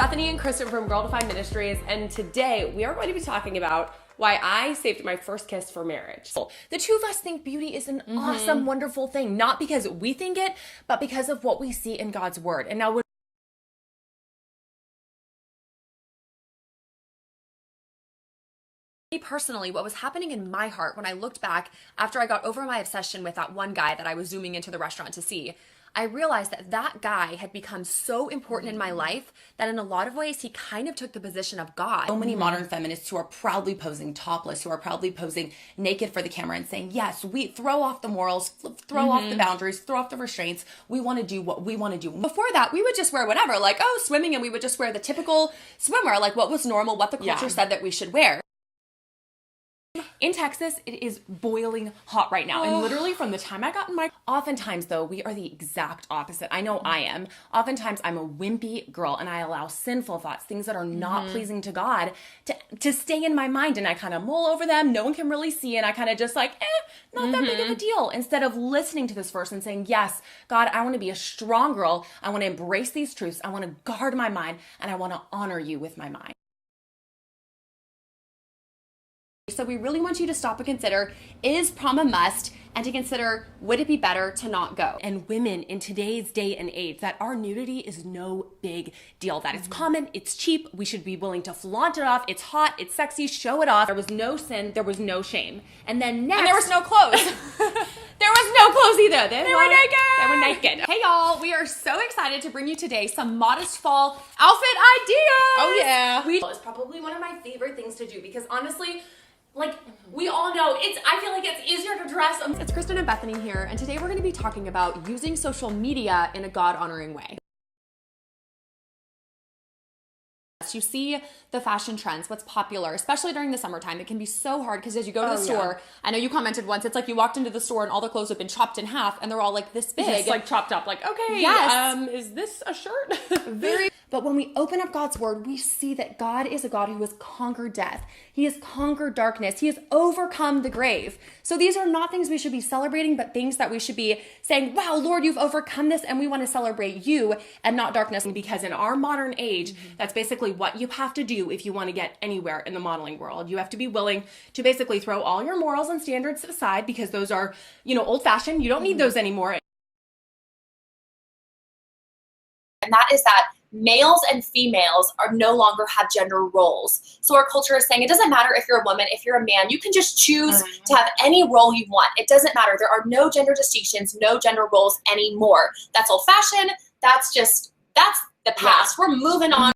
Bethany and Kristen from Girl Defined Ministries, and today we are going to be talking about why I saved my first kiss for marriage. The two of us think beauty is an awesome, wonderful thing, not because we think it, but because of what we see in God's word. And now personally, what was happening in my heart when I looked back after I got over my obsession with that one guy that I was zooming into the restaurant to see, I realized that that guy had become so important in my life that in a lot of ways he kind of took the position of God. So many modern feminists who are proudly posing topless, who are proudly posing naked for the camera and saying, yes, we throw off the morals, throw off the boundaries, throw off the restraints. We want to do what we want to do. Before that, we would just wear whatever, like, oh, swimming, and we would just wear the typical swimwear, like what was normal, what the culture said that we should wear. In Texas, it is boiling hot right now. And literally from the time I got in my... Oftentimes, though, we are the exact opposite. I know I am. Oftentimes, I'm a wimpy girl and I allow sinful thoughts, things that are not pleasing to God, to stay in my mind. And I kind of mull over them. No one can really see. And I kind of just like, not that big of a deal. Instead of listening to this verse and saying, yes, God, I want to be a strong girl. I want to embrace these truths. I want to guard my mind. And I want to honor you with my mind. So we really want you to stop and consider, is prom a must? And to consider, would it be better to not go? And women in today's day and age, that our nudity is no big deal. That it's common, it's cheap, we should be willing to flaunt it off, it's hot, it's sexy, show it off. There was no sin, there was no shame. And then next... And there was no clothes. There was no clothes either. They were naked. They were naked. Hey y'all, we are so excited to bring you today some modest fall outfit ideas. Oh yeah. It's probably one of my favorite things to do because honestly, like, we all know, I feel like it's easier to dress. It's Kristen and Bethany here, and today we're going to be talking about using social media in a God-honoring way. You see the fashion trends, what's popular, especially during the summertime. It can be so hard because as you go to the store, I know you commented once, it's like you walked into the store and all the clothes have been chopped in half and they're all like this big. Just like chopped up, like, okay, yes. Is this a shirt? But when we open up God's word, we see that God is a God who has conquered death. He has conquered darkness. He has overcome the grave. So these are not things we should be celebrating, but things that we should be saying, wow, Lord, you've overcome this, and we want to celebrate you and not darkness. Because in our modern age, that's basically what you have to do if you want to get anywhere in the modeling world. You have to be willing to basically throw all your morals and standards aside because those are, old-fashioned. You don't need those anymore. And that is that males and females are no longer have gender roles. So our culture is saying it doesn't matter if you're a woman, if you're a man, you can just choose to have any role you want. It doesn't matter. There are no gender distinctions, no gender roles anymore. That's old fashioned. That's the past. We're moving on.